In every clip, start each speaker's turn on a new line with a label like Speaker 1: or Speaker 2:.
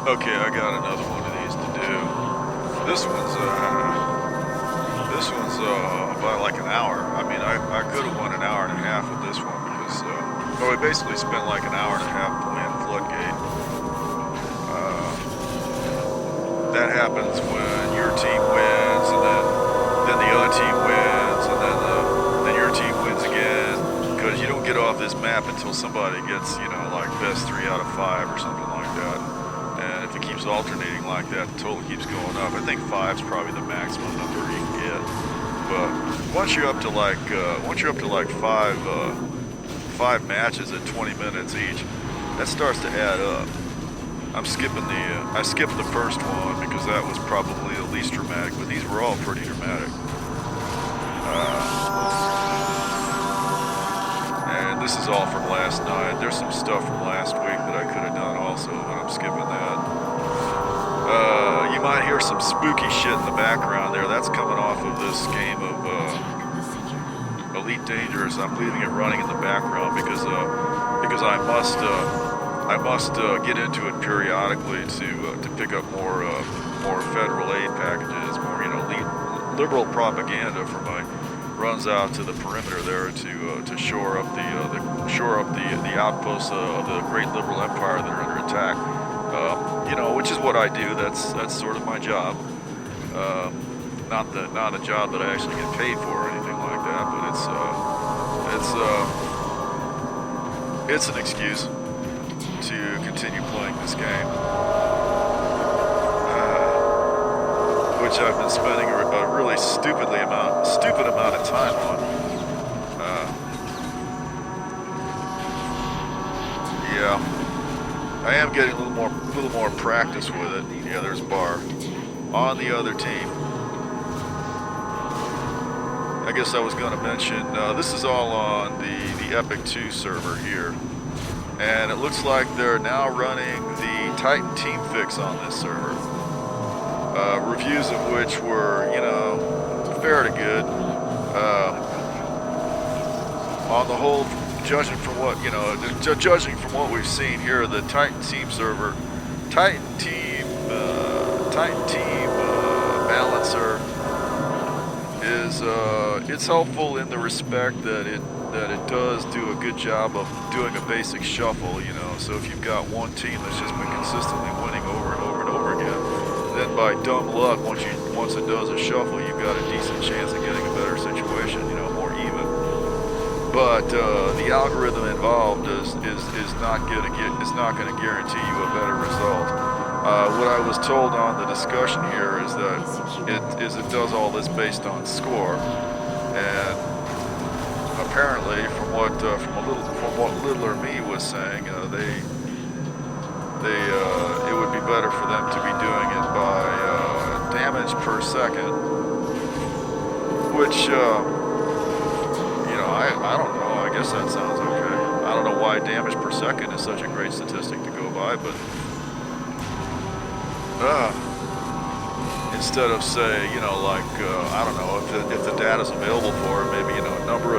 Speaker 1: Okay, I got another one of these to do. This one's about like an hour. I mean, I could have won an hour and a half with this one because, well, we basically spent like an hour and a half playing Floodgate. That happens when your team wins, and then the other team wins, and then your team wins again. Because you don't get off this map until somebody gets, you know, like best 3 out of 5 or something like that. And if it keeps alternating like that, the total keeps going up. I think 5's probably the maximum number you can get. But once you're up to like five matches at 20 minutes each, that starts to add up. I skipped the first one because that was probably the least dramatic, but these were all pretty dramatic. And this is all from last night. There's some stuff from last week that I could have done also, but I'm skipping that. You might hear some spooky shit in the background there. That's coming off of this game of Elite Dangerous. I'm leaving it running in the background because I must get into it periodically to pick up more federal aid packages, more liberal propaganda for my runs out to the perimeter there to shore up the outposts of the great liberal empire that are under attack. Which is what I do. That's sort of my job. Not a job that I actually get paid for or anything like that, but it's an excuse to continue playing this game, which I've been spending a really stupid amount of time on. Yeah, I am getting a little more practice with it. Yeah, there's Bar on the other team. I guess I was going to mention this is all on the Epic 2 server here. And it looks like they're now running the Titan Team Fix on this server. Reviews of which were, fair to good. On the whole, judging from what we've seen here, the Titan Team server, Titan Team Balancer is it's helpful in the respect that it does do a good job of doing a basic shuffle, so if you've got one team that's just been consistently winning over and over and over again, then by dumb luck, once it does a shuffle, you've got a decent chance of getting a better situation, more even. But the algorithm involved is not going to guarantee you a better result. What I was told on the discussion here is that it does all this based on score, and apparently, from what Littler Me was saying, it would be better for them to be doing it by damage per second, which I don't know. I guess that sounds okay. I don't know why damage per second is such a great statistic to go by, but instead of say, I don't know if the data's available for it, maybe number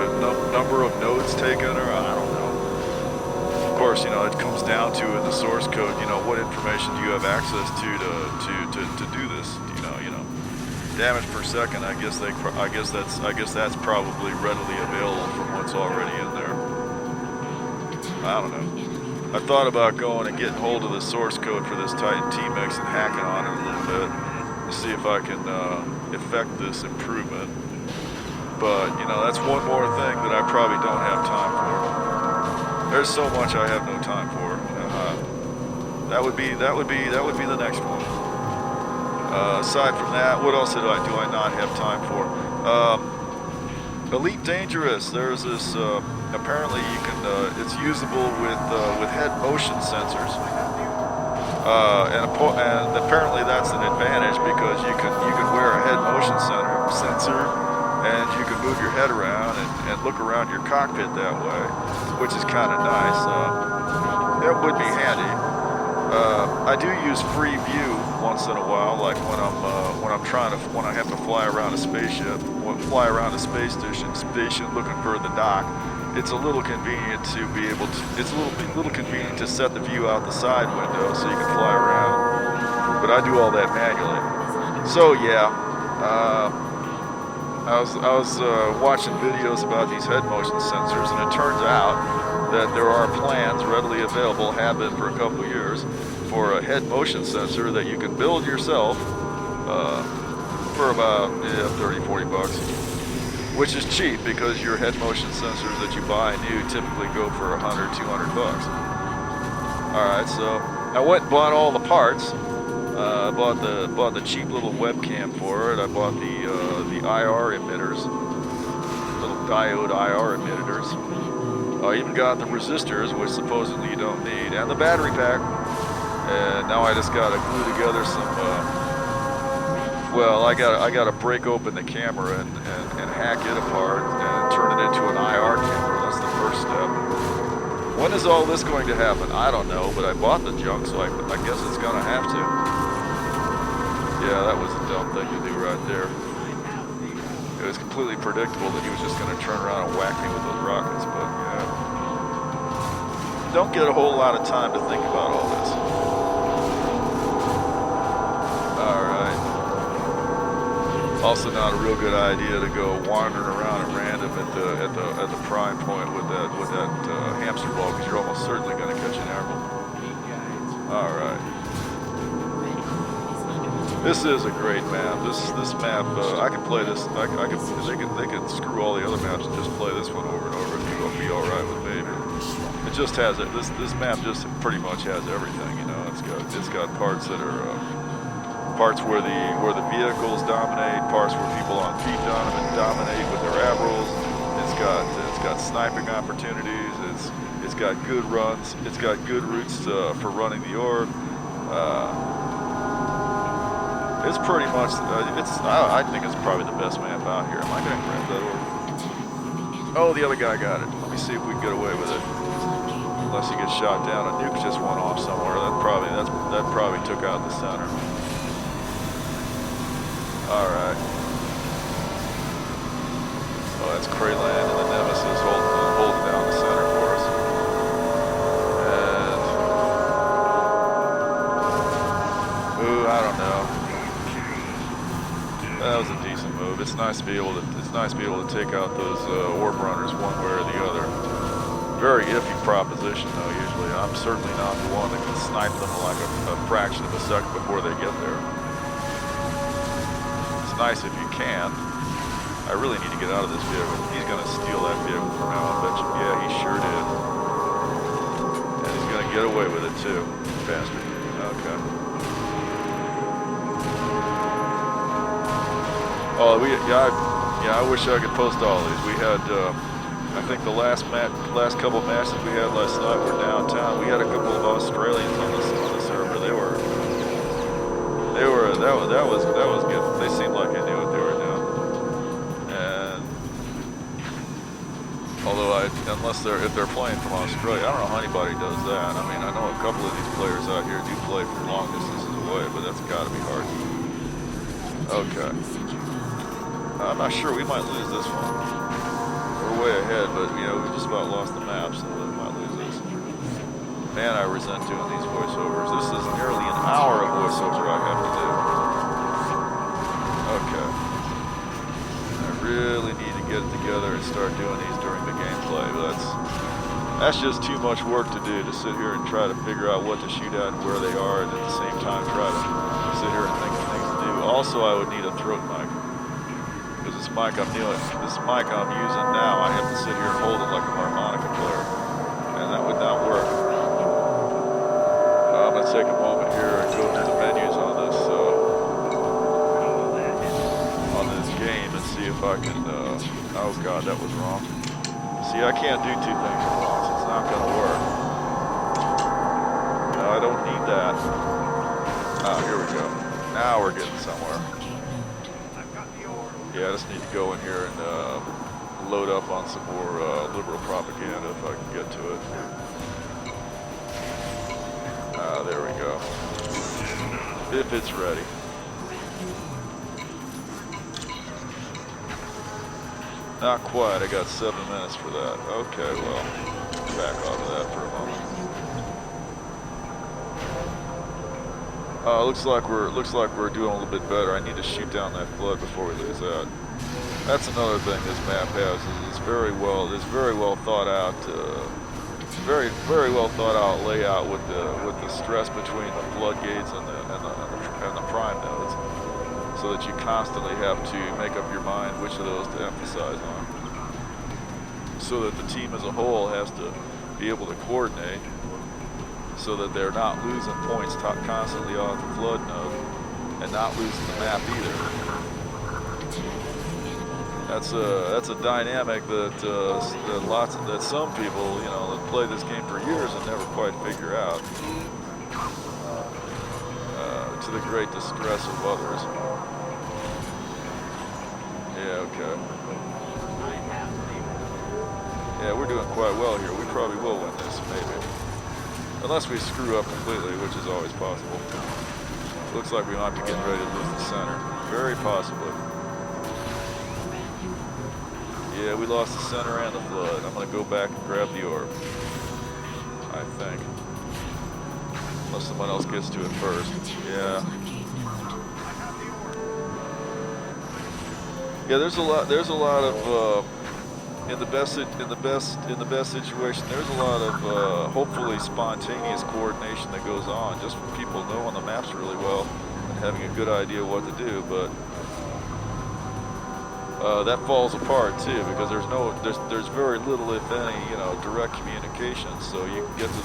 Speaker 1: of nodes taken, or I don't know. Of course, it comes down to in the source code, what information do you have access to do this? Damage per second. I guess that's probably readily available from what's already in there. I don't know. I thought about going and getting hold of the source code for this Titan T-Mix and hacking on it a little bit to see if I can effect this improvement. But that's one more thing that I probably don't have time for. There's so much I have no time for. That would be the next one. Aside from that, what else do I not have time for? Elite Dangerous. There's this. Apparently, you can. It's usable with head motion sensors, and apparently that's an advantage because you can wear a head motion sensor, and you can move your head around and look around your cockpit that way, which is kind of nice. That would be handy. I do use free view once in a while, like when I have to fly around a spaceship, space station looking for the dock. It's a little convenient to be able to. It's a little convenient to set the view out the side window so you can fly around but I do all that manually. So yeah, I was watching videos about these head motion sensors, and it turns out that there are plans readily available, have been for a couple of years, for a head motion sensor that you can build yourself for about 30, 40 bucks, which is cheap because your head motion sensors that you buy new typically go for 100, 200 bucks. All right, so I went and bought all the parts. I bought the cheap little webcam for it. I bought the IR emitters, little diode IR emitters. I even got the resistors, which supposedly you don't need, and the battery pack. And now I just gotta glue together some. Well, I gotta break open the camera and hack it apart and turn it into an IR camera. That's the first step. When is all this going to happen? I don't know, but I bought the junk, so I guess it's gonna have to. Yeah, that was a dumb thing to do right there. It was completely predictable that he was just gonna turn around and whack me with those rockets, but yeah. Don't get a whole lot of time to think about all this. Alright. Also not a real good idea to go wandering around at random at the prime point with that hamster ball, because you're almost certainly going to catch an airborne. All right. This is a great map. This map, I can play this. They can screw all the other maps and just play this one over and over, and it'll be all right with me. It just has it. This map just pretty much has everything. You know, it's got parts that are. Parts where the vehicles dominate, parts where people on feet dominate with their abrals. It's got sniping opportunities. It's got good runs. It's got good routes for running the orb. It's pretty much. I think it's probably the best map out here. Am I going to grab that orb? Oh, the other guy got it. Let me see if we can get away with it. Unless he gets shot down, a nuke just went off somewhere. That probably took out the center. Alright. Oh, that's Krayland and the Nemesis holding down the center for us. And ooh, I don't know. That was a decent move. It's nice to be able to take out those orb runners one way or the other. Very iffy proposition though, usually. I'm certainly not the one that can snipe them like a fraction of a second before they get there. Nice if you can. I really need to get out of this vehicle. He's going to steal that vehicle from now, I bet you. Yeah, he sure did. And he's going to get away with it too. Bastard. Okay. Oh, I wish I could post all these. We had, I think the last couple of matches we had last night were downtown. We had a couple of Australians on the server. That was good. They seemed like they knew what they were doing. And although if they're playing from Australia, I don't know how anybody does that. I mean, I know a couple of these players out here do play from long distances away, but that's got to be hard. Okay. I'm not sure. We might lose this one. We're way ahead, but you know we just about lost the map, so we might lose this. Man, I resent doing these voiceovers. This is nearly an hour of voiceover I have to do. Okay. I really need to get it together and start doing these during the gameplay. That's just too much work to do, to sit here and try to figure out what to shoot at and where they are, and at the same time try to sit here and think of things to do. Also, I would need a throat mic. Because this mic I'm using now, I have to sit here and hold it like a harmonica player. And that would not work. I'm going to take a moment here and go through the menus on this game and see if I can, oh god, that was wrong. See, I can't do two things at once. It's not going to work. No, I don't need that. Ah, here we go. Now we're getting somewhere. Yeah, I just need to go in here and load up on some more liberal propaganda if I can get to it. There we go. If it's ready. Not quite, I got 7 minutes for that. Okay, well, back off of that for a moment. Looks like we're doing a little bit better. I need to shoot down that flood before we lose that. That's another thing this map has. It's very well thought out. Very well thought out layout with the stress between the floodgates and the prime nodes, so that you constantly have to make up your mind which of those to emphasize on, so that the team as a whole has to be able to coordinate, so that they're not losing points constantly off the flood node and not losing the map either. That's a dynamic that some people, you know, that play this game for years and never quite figure out, to the great distress of others. Yeah, okay. Yeah, we're doing quite well here. We probably will win this, maybe. Unless we screw up completely, which is always possible. Looks like we might be getting ready to lose the center. Very possibly. Yeah, we lost the center and the flood. I'm going to go back and grab the orb, I think. Unless someone else gets to it first. Yeah. Yeah, there's a lot of in the best situation, there's a lot of hopefully spontaneous coordination that goes on, just from people knowing the maps really well and having a good idea what to do. But that falls apart too, because there's very little, if any, you know, direct communication. So you can get to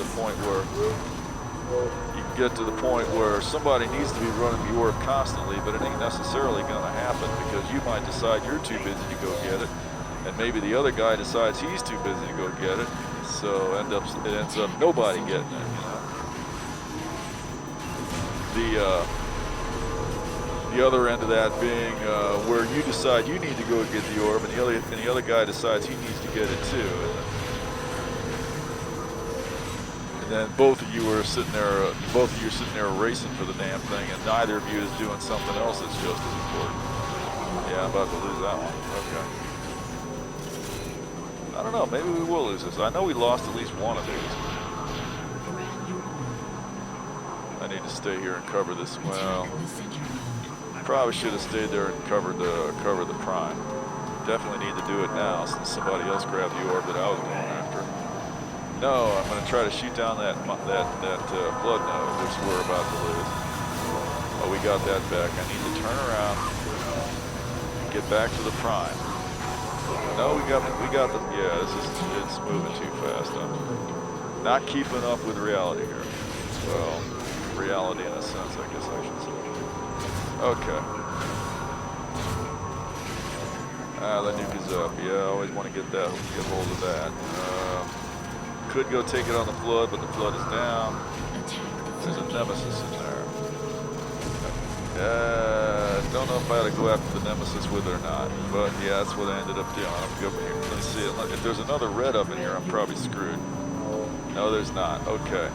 Speaker 1: the point where somebody needs to be running the orb constantly, but it ain't necessarily going to happen, because you might decide you're too busy to go get it, and maybe the other guy decides he's too busy to go get it. So it ends up nobody getting it. You know, the other end of that being where you decide you need to go get the orb, and the other guy decides he needs to get it too. And then both of you are sitting there racing for the damn thing, and neither of you is doing something else that's just as important. Yeah, I'm about to lose that one. Okay. I don't know, maybe we will lose this. I know we lost at least one of these. I need to stay here and cover this. Well, probably should have stayed there and covered the prime. Definitely need to do it now, since somebody else grabbed the orb that I was going after. No, I'm going to try to shoot down that flood node, which we're about to lose. Oh, we got that back. I need to turn around and get back to the prime. No, we got the, yeah, it's moving too fast. I'm not keeping up with reality here. Well, reality in a sense, I guess I should say. Okay. The nuke is up. Yeah, I always want to get hold of that. Could go take it on the flood, but the flood is down. There's a nemesis in there. Don't know if I ought to go after the nemesis with it or not, but yeah, that's what I ended up doing. I'm going here. Let me see. If there's another red up in here, I'm probably screwed. No, there's not. Okay.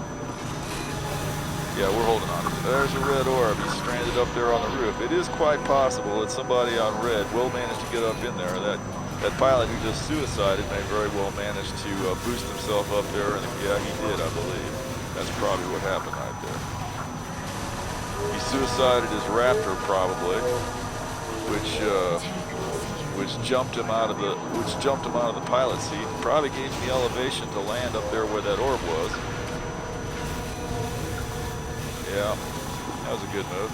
Speaker 1: Yeah, we're holding on. There's a red orb. He's stranded up there on the roof. It is quite possible that somebody on red will manage to get up in there. That pilot who just suicided may very well manage to boost himself up there, and yeah, he did, I believe. That's probably what happened right there. He suicided his Raptor, probably, which jumped him out of the pilot seat. Probably gave him the elevation to land up there where that orb was. Yeah, that was a good move.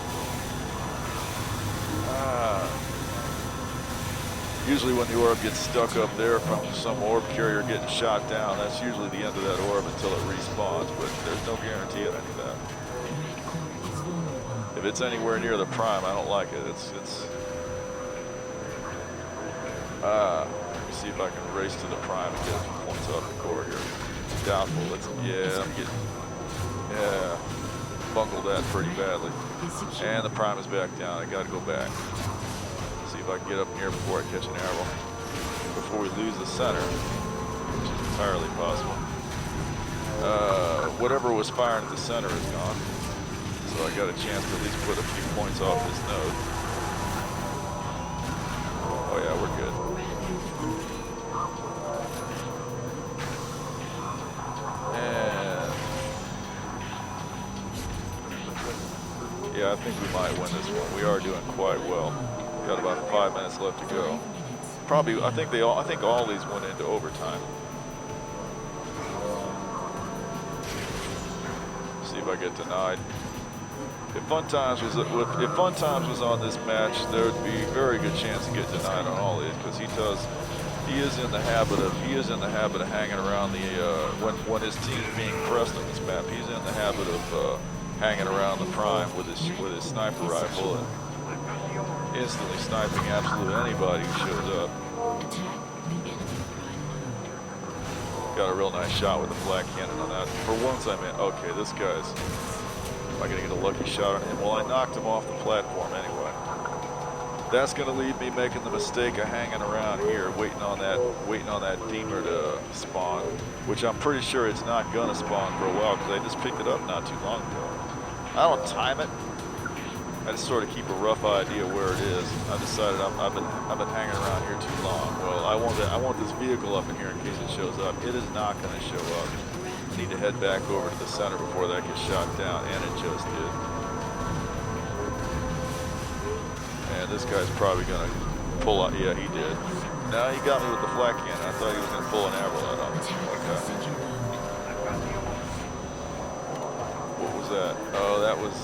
Speaker 1: Usually when the orb gets stuck up there from some orb carrier getting shot down, that's usually the end of that orb until it respawns, but there's no guarantee of any of that. If it's anywhere near the prime, I don't like it. Let me see if I can race to the prime and get some points off the core here. Doubtful. Yeah. Bungled that pretty badly. And the prime is back down. I gotta go back. See if I can get up here before I catch an arrow. Before we lose the center, which is entirely possible. Whatever was firing at the center is gone. So I got a chance to at least put a few points off this node. Oh yeah, we're good. Yeah, I think we might win this one. We are doing quite well. Got about 5 minutes left to go. Probably, I think all these went into overtime. See if I get denied. If Fun Times was on this match, there would be a very good chance to get denied on all these, because he is in the habit of hanging around the when his team's being pressed on this map. He's in the habit of hanging around the prime with his sniper rifle and instantly sniping absolutely anybody who shows up. Got a real nice shot with the flat cannon on that. For once I meant, okay, this guy's, am I gonna get a lucky shot on him? Well, I knocked him off the platform anyway. That's gonna leave me making the mistake of hanging around here, waiting on that Deemer to spawn, which I'm pretty sure it's not gonna spawn for a while because I just picked it up not too long ago. I don't time it. I just sort of keep a rough idea where it is. I decided I've been hanging around here too long. Well, I want this vehicle up in here in case it shows up. It is not going to show up. I need to head back over to the center before that gets shot down, and it just did. And this guy's probably going to pull out. Yeah, he did. No, he got me with the flat cannon. I thought he was going to pull an arrow out on me. Okay. What was that? Oh, that was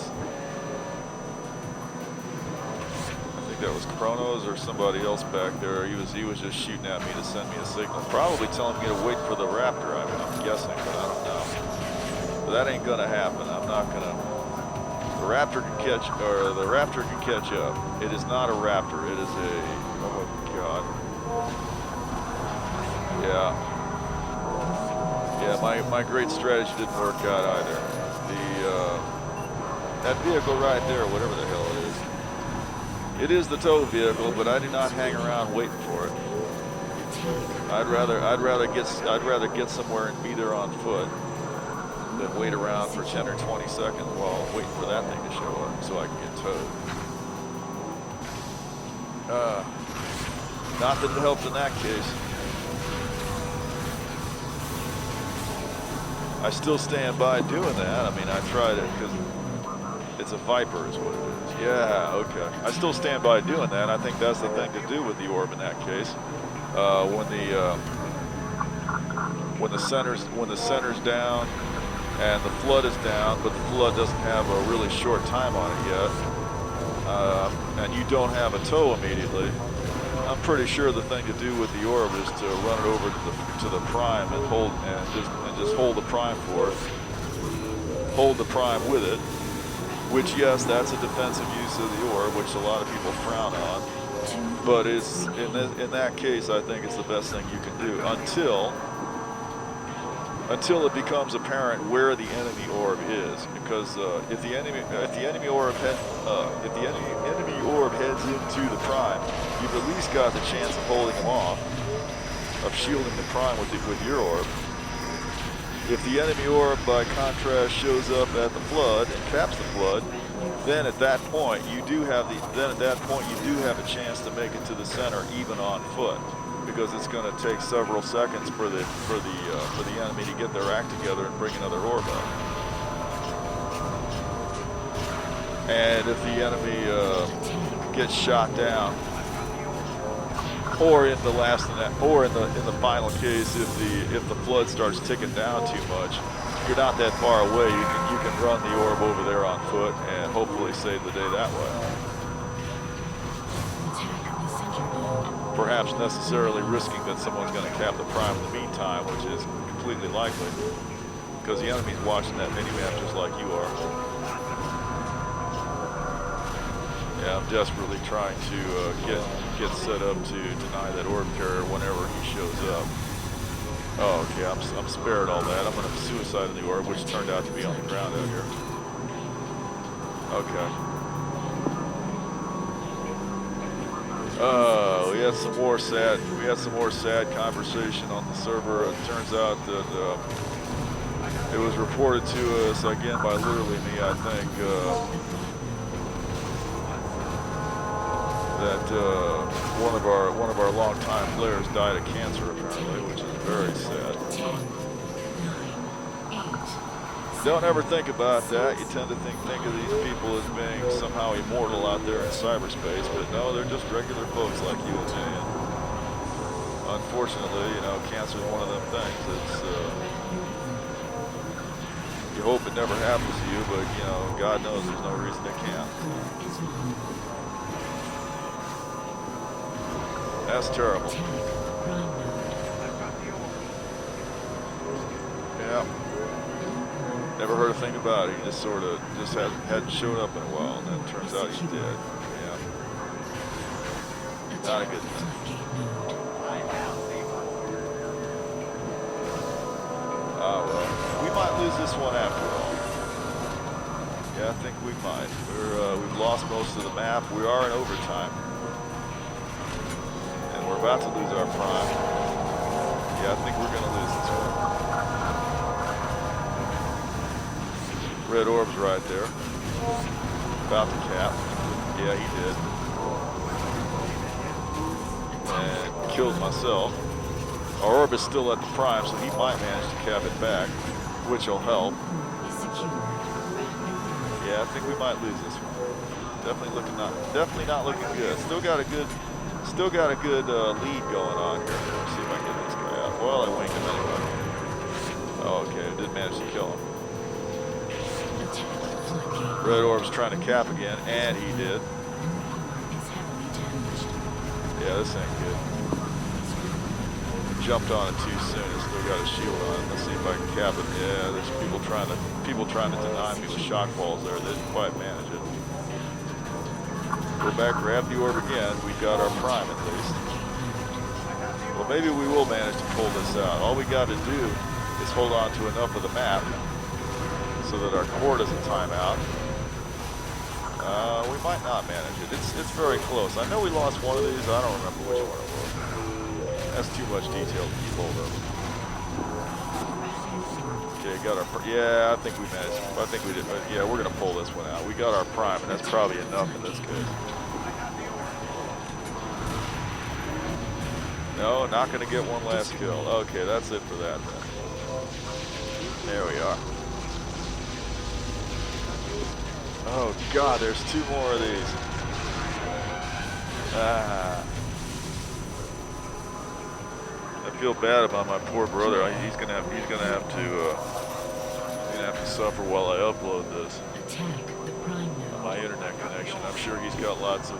Speaker 1: Kronos or somebody else back there. He was just shooting at me to send me a signal. Probably telling me to wait for the Raptor. I mean, I'm guessing, but I don't know. But that ain't gonna happen. I'm not gonna. The Raptor can catch up. It is not a Raptor. It is a. Oh my God. Yeah. Yeah. My great strategy didn't work out either. That vehicle right there, whatever the hell it is. It is the tow vehicle, but I do not hang around waiting for it. I'd rather get somewhere and be there on foot than wait around for 10 or 20 seconds while waiting for that thing to show up so I can get towed. Not that it helped in that case. I still stand by doing that. I mean, I tried it because it's a Viper is what it is. Yeah, okay. I still stand by doing that. I think that's the thing to do with the orb in that case. When the center's down and the flood is down, but the flood doesn't have a really short time on it yet, and you don't have a tow immediately, I'm pretty sure the thing to do with the orb is to run it over to the prime and just hold the prime for it. Hold the prime with it. Which, yes, that's a defensive use of the orb, which a lot of people frown on. But it's in that case, I think it's the best thing you can do until it becomes apparent where the enemy orb is. Because if the enemy orb heads into the prime, you've at least got the chance of holding him off, of shielding the prime with your orb. If the enemy orb, by contrast, shows up at the flood and caps the flood, then at that point you do have a chance to make it to the center even on foot, because it's going to take several seconds for the enemy to get their act together and bring another orb up. And if the enemy gets shot down, or in the final case, if the flood starts ticking down too much, you're not that far away. You can run the orb over there on foot and hopefully save the day that way. Perhaps necessarily risking that someone's going to cap the prime in the meantime, which is completely likely, because the enemy's watching that mini-map just like you are. Yeah, I'm desperately trying to get set up to deny that orb carrier whenever he shows up. Oh, okay, I'm spared all that. I'm going to suicide in the orb, which turned out to be on the ground out here. Okay. We had some more sad conversation on the server. It turns out that it was reported to us again by literally me, I think. That one of our longtime players died of cancer apparently, which is very sad.
Speaker 2: 10, 9, 8,
Speaker 1: Don't ever think about that. You tend to think of these people as being somehow immortal out there in cyberspace, but no, they're just regular folks like you and me. And unfortunately, you know, cancer is one of them things. It's you hope it never happens to you, but you know, God knows there's no reason it can't. That's terrible. Yeah. Never heard a thing about it. He just sort of hadn't showed up in a while, and then it turns out he's dead. Yeah. Not a good thing. Ah, well, we might lose this one after all. Yeah, I think we might. We've lost most of the map. We are in overtime. And we're about to lose our prime. Yeah, I think we're going to lose this one. Red orb's right there. About to cap. Yeah, he did. And killed myself. Our orb is still at the prime, so he might manage to cap it back, which will help. Yeah, I think we might lose this one. Definitely not looking good. Still got a good lead going on here. Let's see if I can get this guy out. Well, I winged him anyway. Oh, okay, I did manage to kill him. Red orb's trying to cap again, and he did. Yeah, this ain't good. Jumped on it too soon. It's still got a shield on it. Let's see if I can cap it. Yeah, there's people trying to deny me with shock balls there. They didn't quite manage it. Go back, grab the orb again. We got our prime at least. Well, maybe we will manage to pull this out. All we got to do is hold on to enough of the map so that our core doesn't time out. We might not manage it. It's very close. I know we lost one of these. I don't remember which one it was. That's too much detail to keep hold of. Okay, got our. Yeah, I think we managed. I think we did. Yeah, we're gonna pull this one out. We got our prime, and that's probably enough in this case. No, not gonna get one last kill. Okay, that's it for that then. There we are. Oh God, there's two more of these. I feel bad about my poor brother. He's gonna have to suffer while I upload this on my internet connection. I'm sure he's got lots of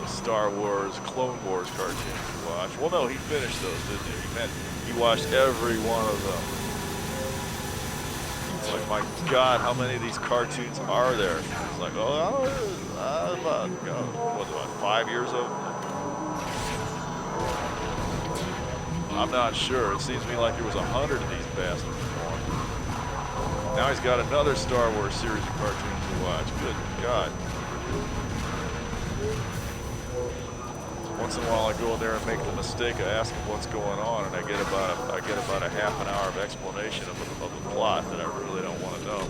Speaker 1: Star Wars, Clone Wars cartoons to watch. Well, no, he finished those, didn't he? He watched every one of them. Like, my God, how many of these cartoons are there? It's like, about 5 years of them? I'm not sure. It seems to me like there was 100 of these bastards before. Now he's got another Star Wars series of cartoons to watch. Good God. Once in a while I go in there and make the mistake of asking what's going on, and I get about a half an hour of explanation of the plot that I really don't want to know.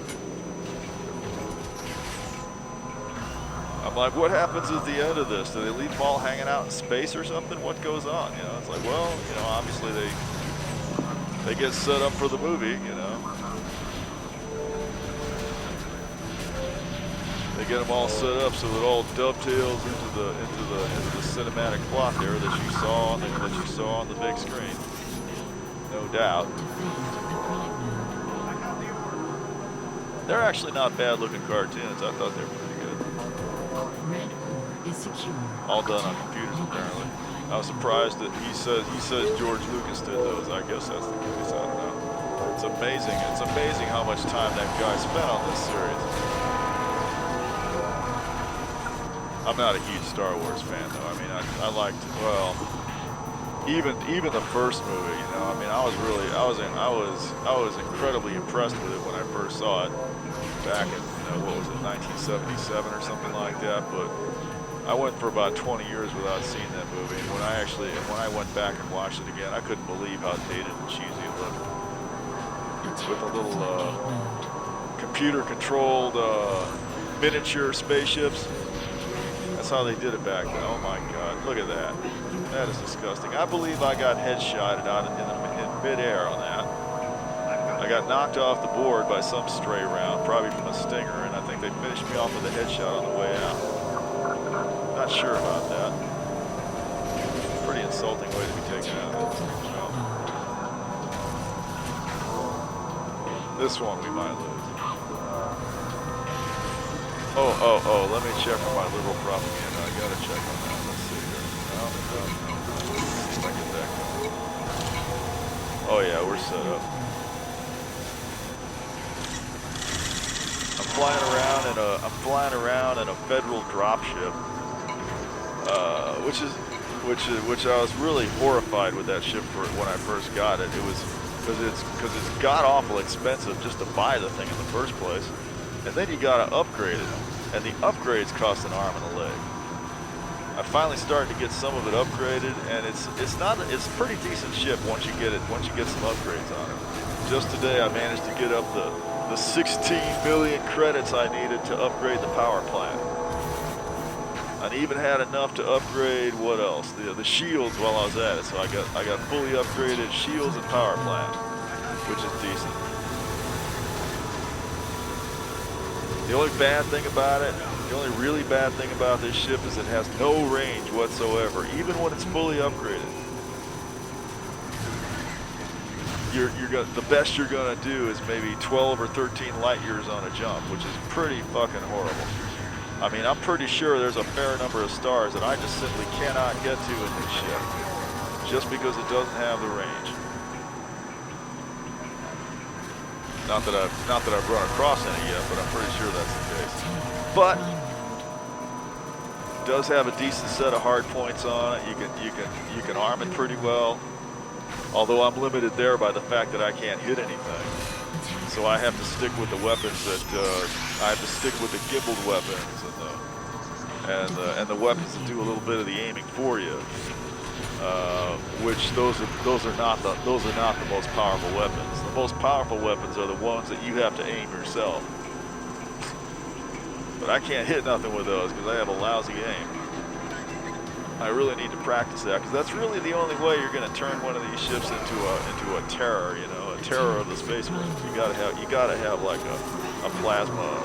Speaker 1: I'm like, what happens at the end of this? Do they leave them all hanging out in space or something? What goes on? You know, it's like, well, you know, obviously they get set up for the movie, you know. They get them all set up so it all dovetails into the cinematic plot there that you saw on the big screen. No doubt. They're actually not bad looking cartoons. I thought they were pretty good. All done on computers apparently. I was surprised that he says George Lucas did those. I guess that's the case. I don't know. It's amazing. It's amazing how much time that guy spent on this series. I'm not a huge Star Wars fan though. I mean, I liked, well, even the first movie, you know. I mean, I was incredibly impressed with it when I first saw it back in, you know, what was it, 1977 or something like that. But I went for about 20 years without seeing that movie. And when I went back and watched it again, I couldn't believe how dated and cheesy it looked. With the little computer-controlled miniature spaceships. That's how they did it back then. Oh my God, look at that. That is disgusting. I believe I got headshotted out in midair on that. I I got knocked off the board by some stray round, probably from a stinger, and I think they finished me off with a headshot on the way out. Not sure about that. Pretty insulting way to be taken out of it. This one we might lose. Oh, let me check for my liberal propaganda. I gotta check on that. Let's see here. No. Let's see if I get that going. Oh yeah, we're set up. I'm flying around in a federal dropship, which I was really horrified with that ship for when I first got it. It was because it's god awful expensive just to buy the thing in the first place, and then you gotta upgrade it, and the upgrades cost an arm and a leg. I finally started to get some of it upgraded, and it's a pretty decent ship once you get some upgrades on it. Just today I managed to get up the 16 million credits I needed to upgrade the power plant. I even had enough to upgrade, what else? The shields while I was at it. So I got fully upgraded shields and power plant, which is decent. The only bad thing about it, the only really bad thing about this ship is it has no range whatsoever, even when it's fully upgraded. The best you're gonna do is maybe 12 or 13 light years on a jump, which is pretty fucking horrible. I mean, I'm pretty sure there's a fair number of stars that I just simply cannot get to in this ship, just because it doesn't have the range. Not that I've run across any yet, but I'm pretty sure that's the case. But it does have a decent set of hard points on it. You can arm it pretty well. Although I'm limited there by the fact that I can't hit anything. So I have to stick with the weapons that I have to stick with the gimbaled weapons and the weapons that do a little bit of the aiming for you. Which those are not the most powerful weapons. The most powerful weapons are the ones that you have to aim yourself. But I can't hit nothing with those because I have a lousy aim. I really need to practice that because that's really the only way you're going to turn one of these ships into a terror, you know, a terror of the space marines. You gotta have like a plasma,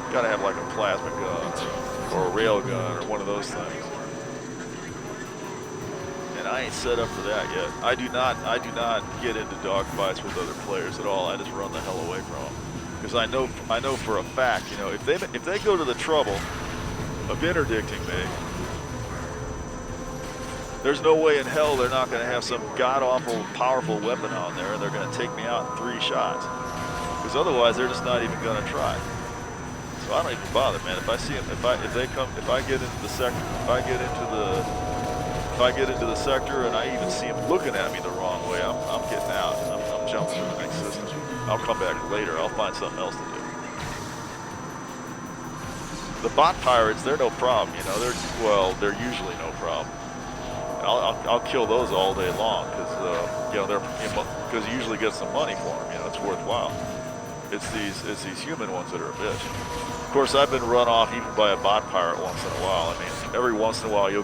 Speaker 1: you gotta have like a plasma gun or a rail gun or one of those things. And I ain't set up for that yet. I do not get into dogfights with other players at all. I just run the hell away from them because I know for a fact, you know, if they go to the trouble of interdicting me, there's no way in hell they're not going to have some god-awful powerful weapon on there and they're going to take me out in 3 shots. Because otherwise they're just not even going to try. So I don't even bother, man. If I see them, if I get into the sector, if I get into the sector and I even see them looking at me the wrong way, I'm getting out. I'm jumping to the next system. I'll come back later. I'll find something else to do. The bot pirates, they're no problem, you know. They're usually no problem. I'll kill those all day long because you know because you usually get some money for them. You know, it's worthwhile. It's these human ones that are a bitch. Of course, I've been run off even by a bot pirate once in a while. I mean, every once in a while you'll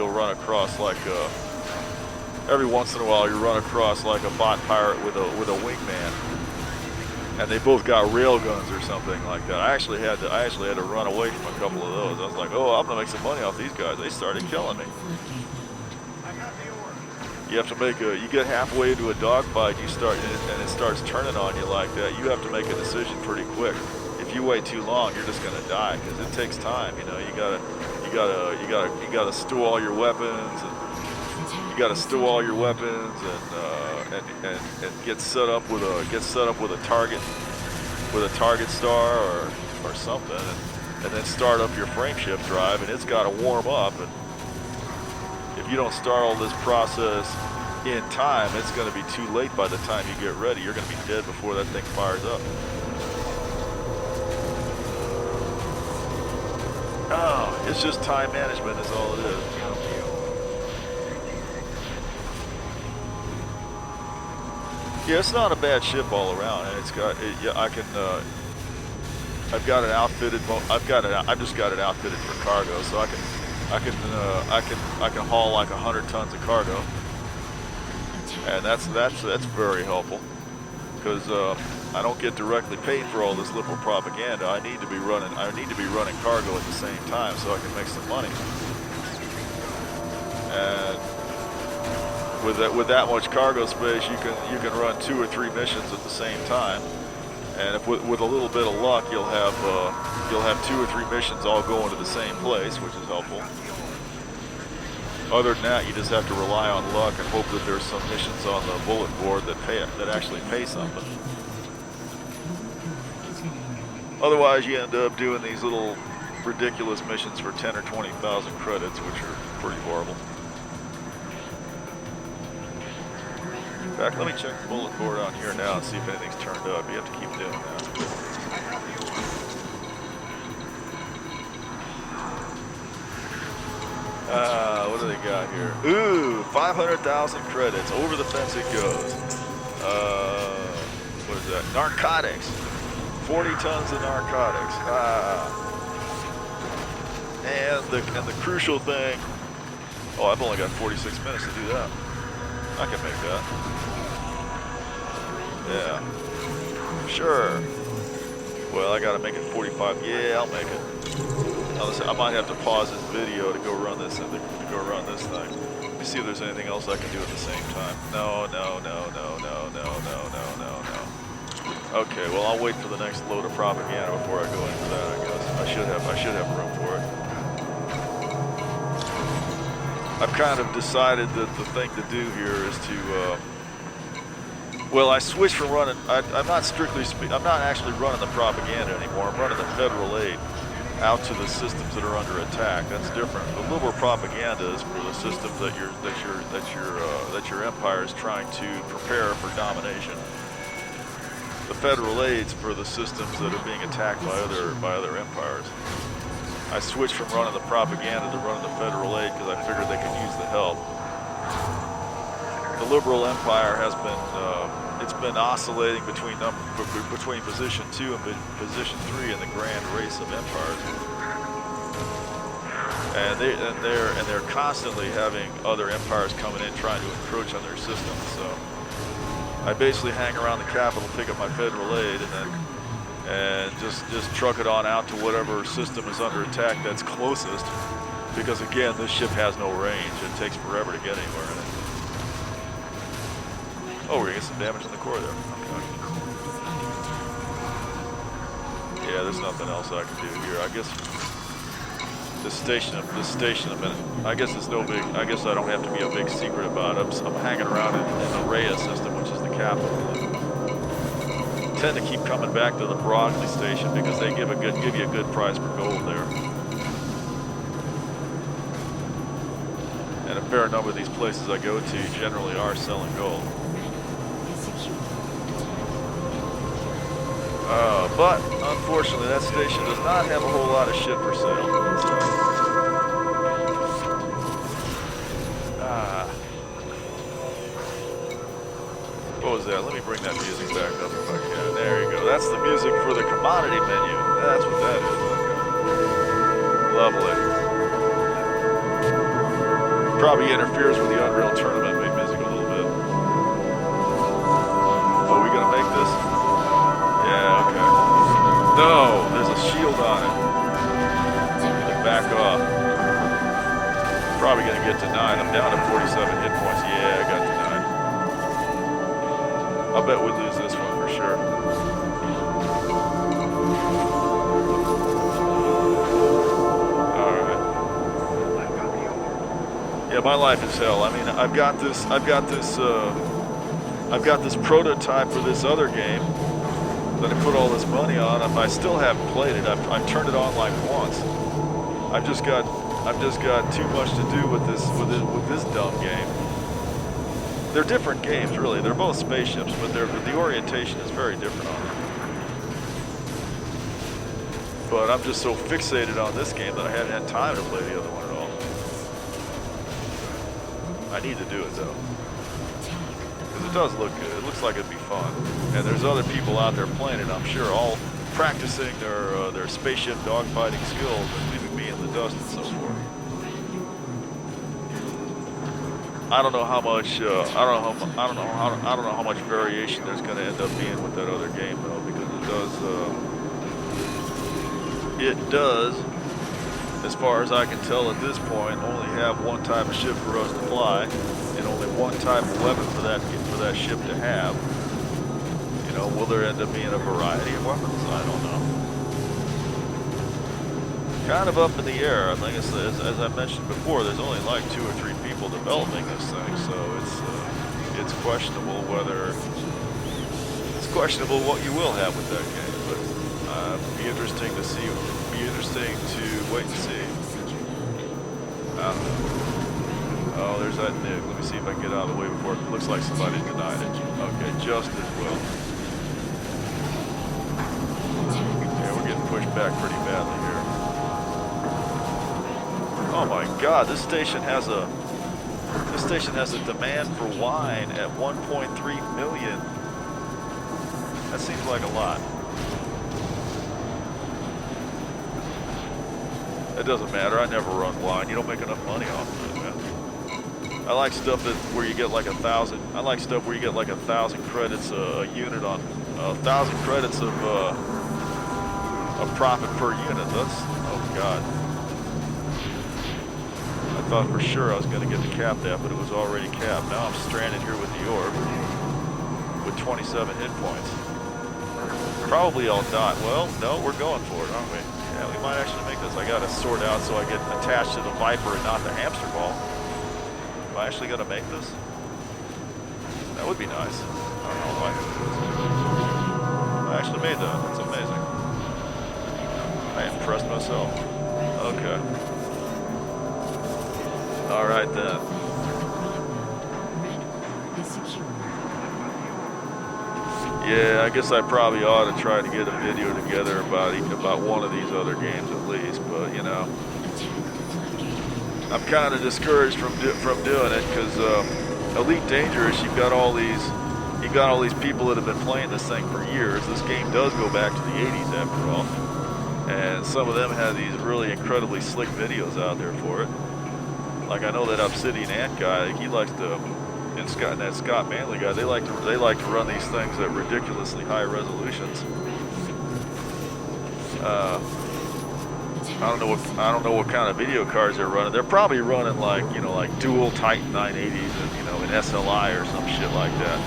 Speaker 1: run across like a bot pirate with a wingman, and they both got rail guns or something like that. I actually had to run away from a couple of those. I was like, oh, I'm gonna make some money off these guys. They started killing me. You have to you get halfway into a dogfight, and it starts turning on you like that. You have to make a decision pretty quick. If you wait too long, you're just gonna die because it takes time. You know, you gotta stow all your weapons, and you gotta stow all your weapons, and get set up with a target star or something, and then start up your frameshift drive, and it's gotta warm up. And if you don't start all this process in time, it's going to be too late by the time you get ready. You're going to be dead before that thing fires up. Oh, it's just time management is all it is. Yeah, it's not a bad ship all around, and it's got. I've got it outfitted. I've just got it outfitted for cargo, so I can haul like 100 tons of cargo, and that's very helpful because I don't get directly paid for all this liberal propaganda. I need to be running cargo at the same time so I can make some money. And with that much cargo space, you can run 2 or 3 missions at the same time. And if with a little bit of luck, you'll have 2 or 3 missions all going to the same place, which is helpful. Other than that, you just have to rely on luck and hope that there's some missions on the bulletin board that actually pay something. Otherwise, you end up doing these little ridiculous missions for 10 or 20,000 credits, which are pretty horrible. In fact, let me check the bulletin board on here now and see if anything's turned up. You have to keep doing that. What do they got here? Ooh, 500,000 credits. Over the fence it goes. What is that? Narcotics. 40 tons of narcotics. And the crucial thing. Oh, I've only got 46 minutes to do that. I can make that. Yeah. Sure. Well, I gotta make it 45. Yeah, I'll make it. Now, listen, I might have to pause this video to go run this thing. Let me see if there's anything else I can do at the same time. No. Okay, well, I'll wait for the next load of propaganda before I go into that, I guess. I should have room for it. I've kind of decided that the thing to do here is to, well, I switched from running, I'm not actually running the propaganda anymore. I'm running the federal aid out to the systems that are under attack. That's different. The liberal propaganda is for the systems that your empire is trying to prepare for domination. The federal aid's for the systems that are being attacked by other empires. I switched from running the propaganda to running the federal aid because I figured they could use the help. The liberal empire has been it's been oscillating between position 2 and position 3 in the grand race of empires, and they're constantly having other empires coming in trying to encroach on their system. So I basically hang around the capital, pick up my federal aid, and just truck it on out to whatever system is under attack that's closest, because again, this ship has no range. It takes forever to get anywhere in it. Oh, we're gonna get some damage in the core there. Okay. Yeah, there's nothing else I can do here. I guess this station a minute. I guess it's no big. I guess I don't have to be a big secret about it. I'm hanging around in the Rhea system, which is the capital. I tend to keep coming back to the Broadley station because they give you a good price per gold there. And a fair number of these places I go to generally are selling gold. But unfortunately, that station does not have a whole lot of shit for sale. What was that? Let me bring that music back up if I can. There you go. That's the music for the commodity menu. That's what that is. Okay. Lovely. Probably interferes with the Unreal Tournament music a little bit. Oh, we gonna make this? Yeah, okay. No, there's a shield on it. Back off. Probably gonna get denied. I'm down to 47 hit points. Yeah, I got denied. I'll bet we lose this one for sure. Alright. Yeah, my life is hell. I mean, I've got this prototype for this other game that I put all this money on. I still haven't played it. I've turned it on like once. I've just got too much to do with this dumb game. They're different games, really. They're both spaceships, but the orientation is very different on them. But I'm just so fixated on this game that I haven't had time to play the other one at all. I need to do it though, because it does look good. It looks like it'd be fun, and there's other people out there playing it, I'm sure, all practicing their spaceship dogfighting skills and leaving me in the dust and so forth. I don't know how much. I don't know how much variation there's going to end up being with that other game though, because it does, as far as I can tell at this point, only have one type of ship for us to fly, and only one type of weapon for that ship to have. You know, will there end up being a variety of weapons? I don't know. Kind of up in the air. I think as I mentioned before, there's only like 2 or 3 people developing this thing, so it's questionable whether what you will have with that game. But be interesting to see. Be interesting to wait and see. I don't know. Oh, there's that nuke. Let me see if I can get out of the way before it looks like somebody denied it. Okay, just as well. Yeah, we're getting pushed back pretty badly here. Oh my God, this station has a demand for wine at 1.3 million. That seems like a lot. It doesn't matter. I never run wine. You don't make enough money off of it, man. I like stuff where you get like 1,000. I like stuff where you get like 1,000 credits a unit on 1,000 credits of profit per unit. That's, oh God. I thought for sure I was going to get the cap that, but it was already capped. Now I'm stranded here with the orb with 27 hit points. Probably I'll die. Well, no, we're going for it, aren't we? Yeah, we might actually make this. I got to sort out so I get attached to the Viper and not the hamster ball. Am I actually going to make this? That would be nice. I don't know why. I actually made that. That's amazing. I impressed myself. Okay. All right then. Yeah, I guess I probably ought to try to get a video together about one of these other games at least, but you know, I'm kind of discouraged from doing it because Elite Dangerous, you've got all these people that have been playing this thing for years. This game does go back to the 80s after all, and some of them have these really incredibly slick videos out there for it. Like I know that Obsidian Ant guy, he likes to. And that Scott Manley guy, they like to run these things at ridiculously high resolutions. I don't know what kind of video cards they're running. They're probably running like dual Titan 980s and an SLI or some shit like that.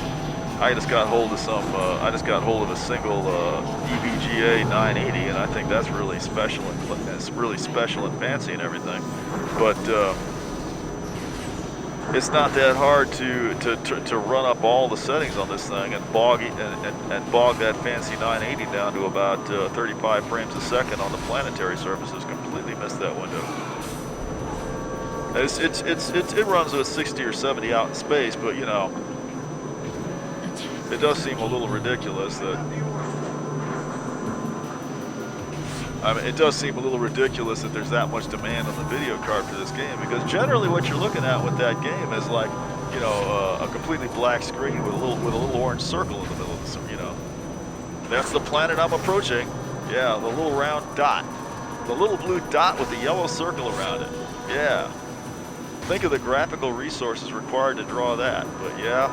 Speaker 1: I just got hold of a single EVGA 980, and I think that's really special and it's really special and fancy and everything. But it's not that hard to run up all the settings on this thing and bog that fancy 980 down to about 35 frames a second on the planetary surfaces. Completely missed that window. It runs with 60 or 70 out in space, but you know, it does seem a little ridiculous that. I mean, it does seem a little ridiculous that there's that much demand on the video card for this game, because generally what you're looking at with that game is like, a completely black screen with a little orange circle in the middle of the, that's the planet I'm approaching. Yeah, the little round dot, the little blue dot with the yellow circle around it. Yeah. Think of the graphical resources required to draw that, but yeah.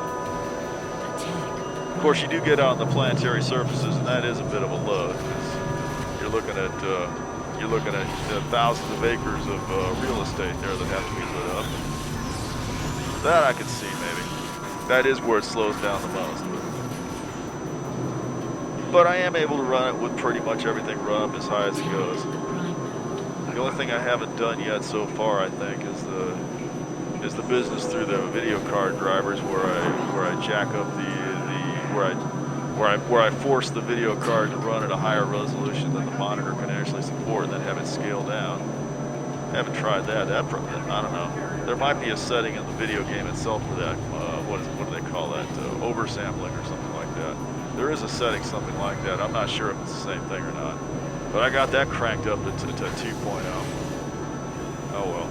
Speaker 1: Of course, you do get out on the planetary surfaces, and that is a bit of a load. You're looking at thousands of acres of real estate there that have to be lit up. That I could see maybe. That is where it slows down the most. But I am able to run it with pretty much everything run up as high as it goes. The only thing I haven't done yet so far, I think, is the business through the video card drivers where I jack up where I force the video card to run at a higher resolution than the monitor can actually support, and then have it scale down. I haven't tried that. I don't know. There might be a setting in the video game itself for that. What do they call that? Oversampling or something like that. There is a setting, something like that. I'm not sure if it's the same thing or not. But I got that cranked up to 2.0. Oh well.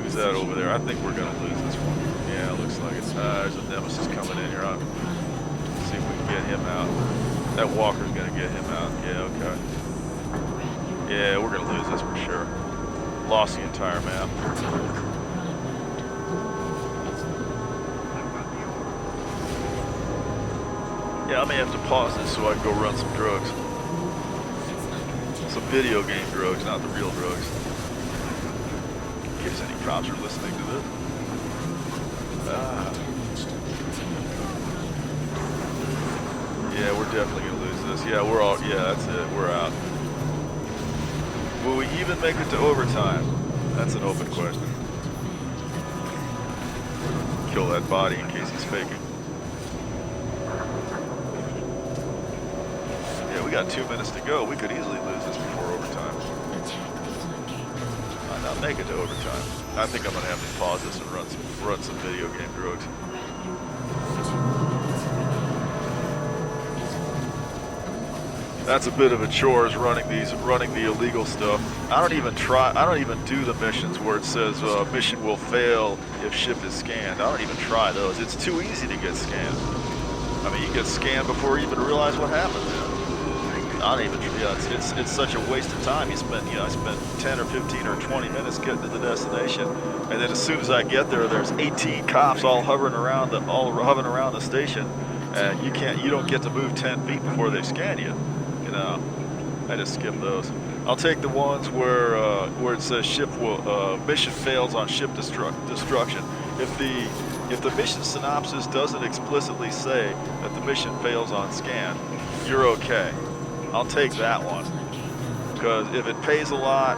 Speaker 1: Who's that over there? I think we're going to lose this one. Yeah, it looks like it. There's a Nemesis coming in here. Let's see if we can get him out. That walker's going to get him out. Yeah, okay. Yeah, we're going to lose this for sure. Lost the entire map. Yeah, I may have to pause this so I can go run some drugs. Some video game drugs, not the real drugs. In case any cops are listening to this. Yeah, we're definitely gonna lose this. Yeah, we're all, yeah, that's it, we're out. Will we even make it to overtime? That's an open question. Kill that body in case he's faking. Yeah, we got 2 minutes to go. We could easily lose this before overtime. Might not make it to overtime. I think I'm gonna have to pause this and run some video game drugs. That's a bit of a chore, is running the illegal stuff. I don't even do the missions where it says mission will fail if ship is scanned. I don't even try those. It's too easy to get scanned. I mean, you get scanned before you even realize what happened. I don't even, yeah, it's such a waste of time. I spent 10 or 15 or 20 minutes getting to the destination, and then as soon as I get there, there's 18 cops all hovering around the station, and you don't get to move 10 feet before they scan you. No, I just skip those. I'll take the ones where it says mission fails on ship destruction. If the mission synopsis doesn't explicitly say that the mission fails on scan, you're okay. I'll take that one, because if it pays a lot,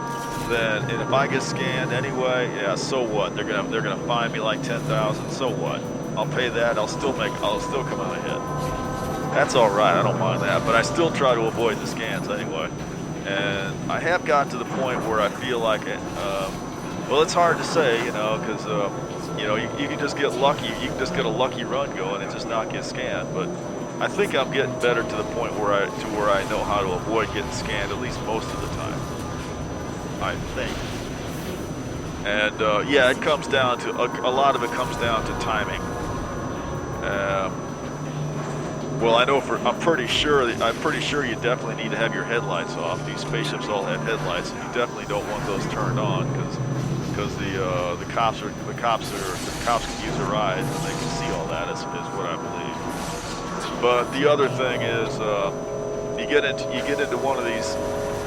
Speaker 1: and if I get scanned anyway, yeah, so what? They're gonna fine me like 10,000. So what? I'll pay that. I'll still come out ahead. That's all right, I don't mind that, but I still try to avoid the scans anyway. And I have gotten to the point where I feel like it, well, it's hard to say, because, you can just get lucky. You can just get a lucky run going and just not get scanned. But I think I'm getting better to the point where I know how to avoid getting scanned at least most of the time, I think. And yeah, it comes down to, a lot of it comes down to timing. Well, I'm pretty sure you definitely need to have your headlights off. These spaceships all have headlights, and you definitely don't want those turned on because the cops can use their eyes and they can see all that. Is what I believe. But the other thing is you get into one of these.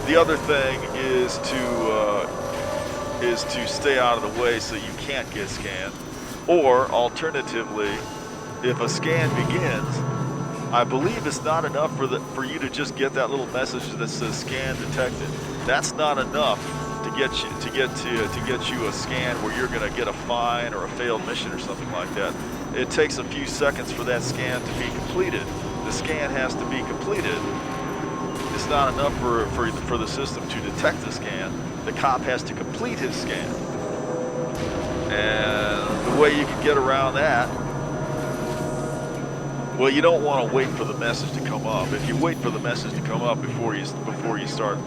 Speaker 1: The other thing is to stay out of the way so you can't get scanned, or alternatively, if a scan begins, I believe it's not enough for you to just get that little message that says scan detected. That's not enough to get you a scan where you're going to get a fine or a failed mission or something like that. It takes a few seconds for that scan to be completed. The scan has to be completed. It's not enough for the system to detect the scan. The cop has to complete his scan. And the way you can get around that, well, you don't want to wait for the message to come up. If you wait for the message to come up before you start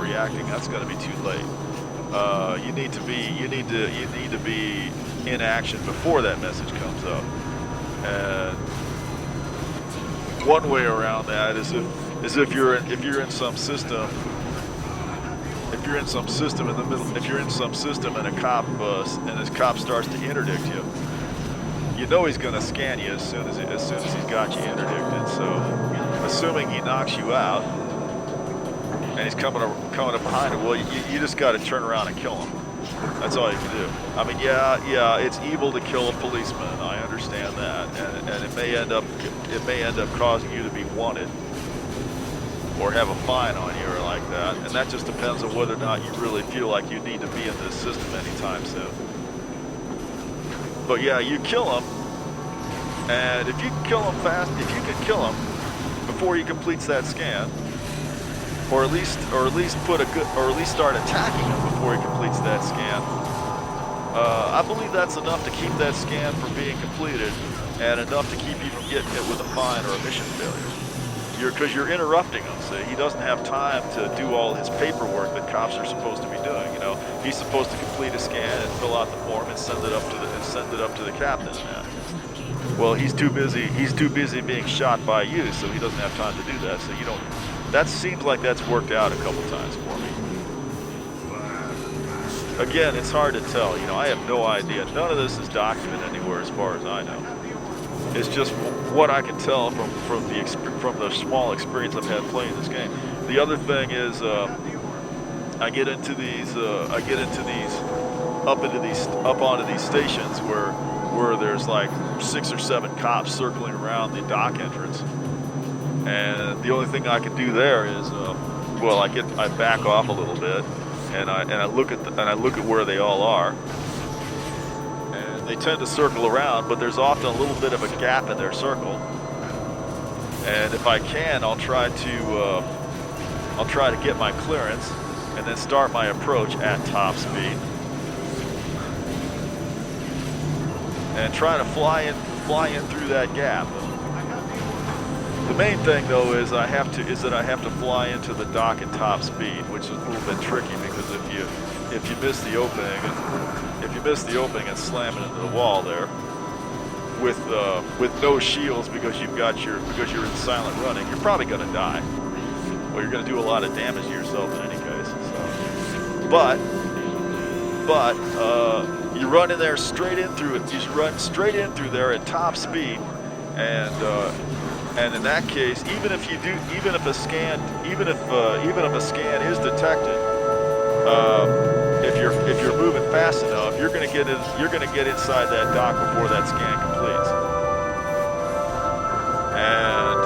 Speaker 1: reacting, that's going to be too late. You need to be in action before that message comes up. And one way around that is if you're in some system. If you're in some system in the middle, if you're in some system and a cop and this cop starts to interdict you. You know he's going to scan you as soon as he's got you interdicted. So, assuming he knocks you out and he's coming up behind him, well, you just got to turn around and kill him. That's all you can do. I mean, yeah, it's evil to kill a policeman. I understand that, and it may end up causing you to be wanted or have a fine on you or like that. And that just depends on whether or not you really feel like you need to be in this system anytime soon. But yeah, you kill him, and if you can kill him fast, if you can kill him before he completes that scan, or at least start attacking him before he completes that scan, I believe that's enough to keep that scan from being completed, and enough to keep you from getting hit with a fine or a mission failure. Because you're interrupting him. See, he doesn't have time to do all his paperwork that cops are supposed to be doing. He's supposed to complete a scan and fill out the form and send it up to the captain. And that. Well, he's too busy. He's too busy being shot by you, so he doesn't have time to do that. So you don't. That seems like that's worked out a couple times for me. again, it's hard to tell. You know, I have no idea. None of this is documented anywhere as far as I know. It's just what I can tell from the small experience I've had playing this game. The other thing is, I get into these up onto these stations where there's like 6 or 7 cops circling around the dock entrance, and the only thing I can do there is, well, I back off a little bit, and I look at where they all are. They tend to circle around, but there's often a little bit of a gap in their circle. And if I can, I'll try to get my clearance and then start my approach at top speed. And try to fly in through that gap. The main thing though is that I have to fly into the dock at top speed, which is a little bit tricky because if you miss the opening, and slam it into the wall there with no shields because you're in silent running, you're probably going to die, or you're going to do a lot of damage to yourself in any case. So, but you run in there straight in through it. You just run straight in through there at top speed, and in that case, even if a scan is detected. If you're moving fast enough, you're going to get inside that dock before that scan completes. And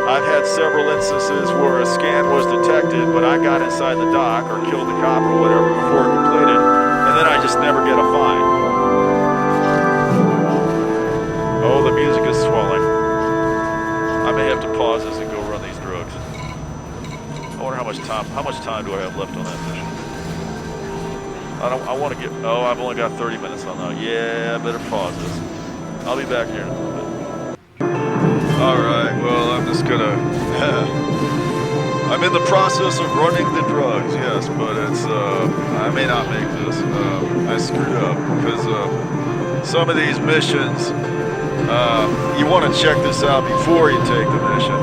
Speaker 1: I've had several instances where a scan was detected, but I got inside the dock or killed the cop or whatever before it completed, and then I just never get a fine. Oh, the music is swelling. I may have to pause this and go run these drugs. I wonder how much time do I have left on that mission? I want to get, oh, I've only got 30 minutes on that. Yeah, I better pause this. I'll be back here in a little bit. Alright, well, I'm just gonna, I'm in the process of running the drugs, yes, but it's, I may not make this. I screwed up, because some of these missions, you want to check this out before you take the mission.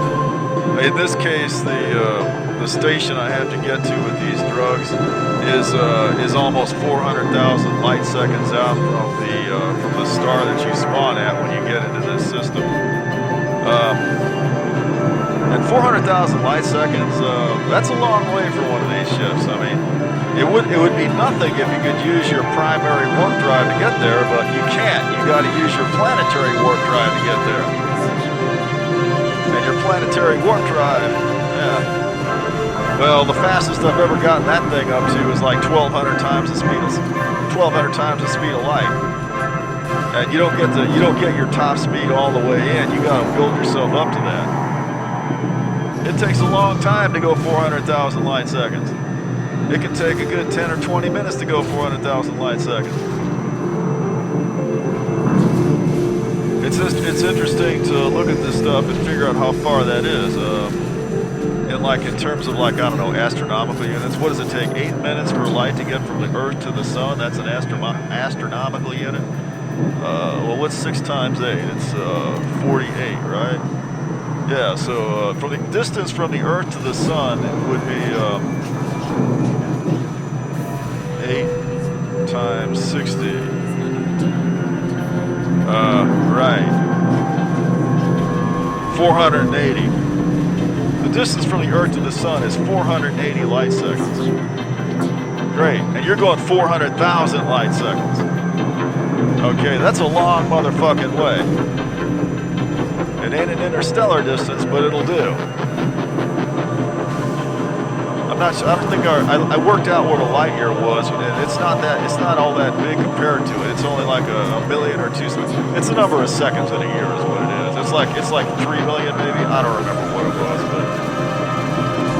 Speaker 1: In this case, the station I have to get to with these drugs is almost 400,000 light seconds out from the star that you spawn at when you get into this system. And 400,000 light seconds, that's a long way for one of these ships. I mean, it would be nothing if you could use your primary warp drive to get there, but you can't. You got to use your planetary warp drive to get there. And your planetary warp drive, yeah. Well, the fastest I've ever gotten that thing up to is like 1,200 times the speed of light. And you don't get your top speed all the way in. You got to build yourself up to that. It takes a long time to go 400,000 light seconds. It can take a good 10 or 20 minutes to go 400,000 light seconds. It's interesting to look at this stuff and figure out how far that is. In terms of I don't know, astronomical units, what does it take? 8 minutes for light to get from the Earth to the Sun? That's an astronomical unit. Well, what's 6 times 8? It's 48, right? Yeah. So from the distance from the Earth to the Sun, it would be 8 times 60. Right. 480. The distance from the Earth to the Sun is 480 light seconds. Great, and you're going 400,000 light seconds. Okay, that's a long motherfucking way. It ain't an interstellar distance, but it'll do. I don't think I worked out what a light year was, and it's not all that big compared to it. It's only like a million or two. It's a number of seconds in a year is what it is. It's like 3 million maybe. I don't remember what it was, but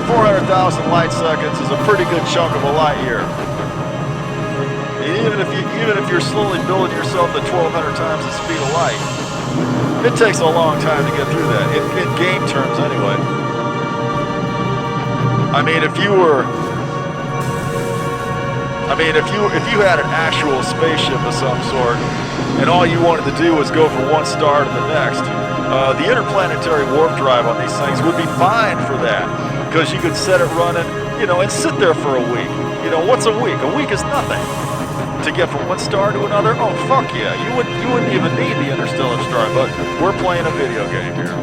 Speaker 1: 400,000 light seconds is a pretty good chunk of a light year. Even if you're slowly building yourself to 1,200 times the speed of light, it takes a long time to get through that. In game terms, anyway. I mean, if you had an actual spaceship of some sort, and all you wanted to do was go from one star to the next, the interplanetary warp drive on these things would be fine for that, because you could set it running, and sit there for a week. You know, what's a week? A week is nothing. To get from one star to another? Oh, fuck yeah. You wouldn't even need the interstellar star, but we're playing a video game here.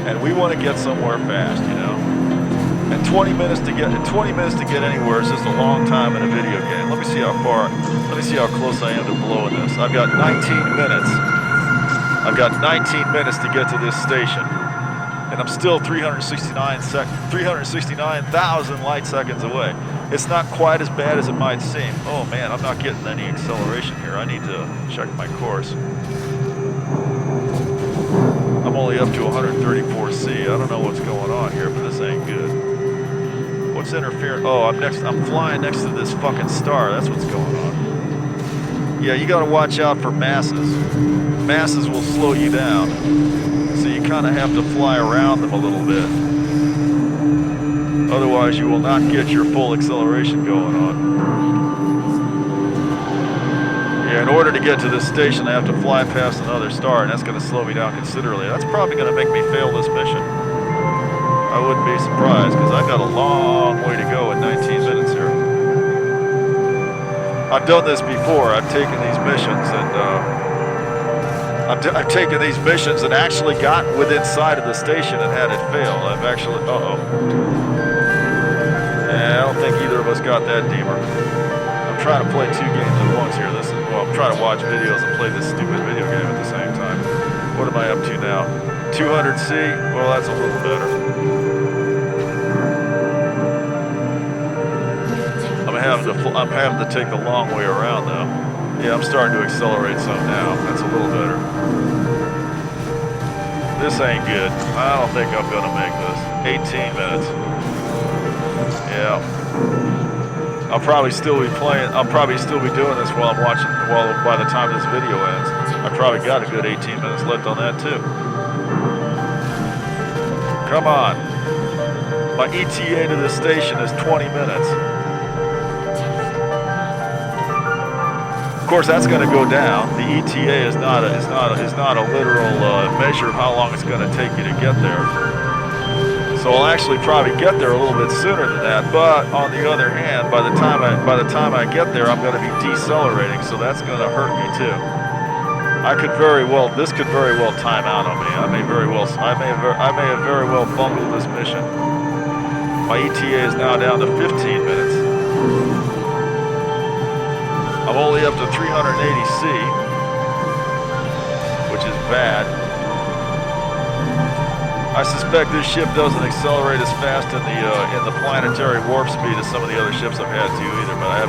Speaker 1: And we want to get somewhere fast, you know? And 20 minutes to get anywhere is just a long time in a video game. Let me see how close I am to blowing this. I've got 19 minutes. I've got 19 minutes to get to this station. And I'm still 369,000 light seconds away. It's not quite as bad as it might seem. Oh man, I'm not getting any acceleration here. I need to check my course. I'm only up to 134C. I don't know what's going on here, but this ain't good. What's interfering? Oh, I'm flying next to this fucking star. That's what's going on. Yeah, you gotta watch out for masses. Masses will slow you down. So you kind of have to fly around them a little bit. Otherwise, you will not get your full acceleration going on. Yeah, in order to get to this station, I have to fly past another star, and that's going to slow me down considerably. That's probably going to make me fail this mission. I wouldn't be surprised, because I've got a long way to go in 19 minutes here. I've done this before. I've taken these missions, and I've taken these missions and actually gotten within sight of the station and had it fail. I've actually, Yeah, I don't think either of us got that deemer. I'm trying to play two games at once here. I'm trying to watch videos and play this stupid video game at the same time. What am I up to now? 200C? Well, that's a little better. I'm having to take the long way around though. Yeah, I'm starting to accelerate some now. That's a little better. This ain't good. I don't think I'm gonna make this. 18 minutes. Yeah. I'll probably still be doing this while I'm watching, by the time this video ends. I probably got a good 18 minutes left on that too. Come on. My ETA to this station is 20 minutes. Of course, that's going to go down. The ETA is not a literal measure of how long it's going to take you to get there. So I'll actually probably get there a little bit sooner than that. But on the other hand, by the time I get there, I'm going to be decelerating, so that's going to hurt me too. This could very well time out on me. I may have very well bungled this mission. My ETA is now down to 15 minutes. I'm only up to 380C, which is bad. I suspect this ship doesn't accelerate as fast in the planetary warp speed as some of the other ships I've had to either, but I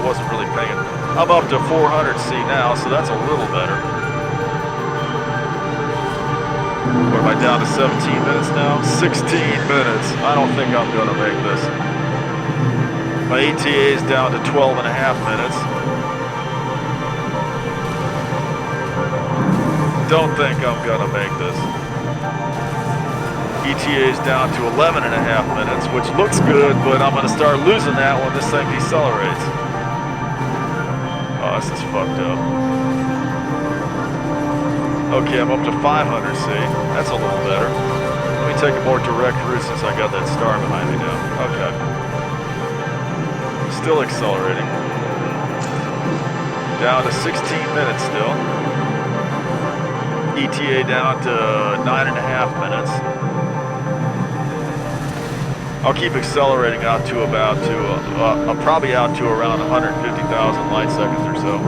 Speaker 1: wasn't really paying. I'm up to 400C now, so that's a little better. What am I down to 17 minutes now? 16 minutes. I don't think I'm gonna make this. My ETA is down to 12 and a half minutes. Don't think I'm gonna make this. ETA is down to 11 and a half minutes, which looks good, but I'm gonna start losing that when this thing decelerates. Oh, this is fucked up. Okay, I'm up to 500C. That's a little better. Let me take a more direct route since I got that star behind me now. Okay. Still accelerating. Down to 16 minutes still. ETA down to 9.5 minutes. I'll keep accelerating out to I'm probably out to around 150,000 light seconds or so.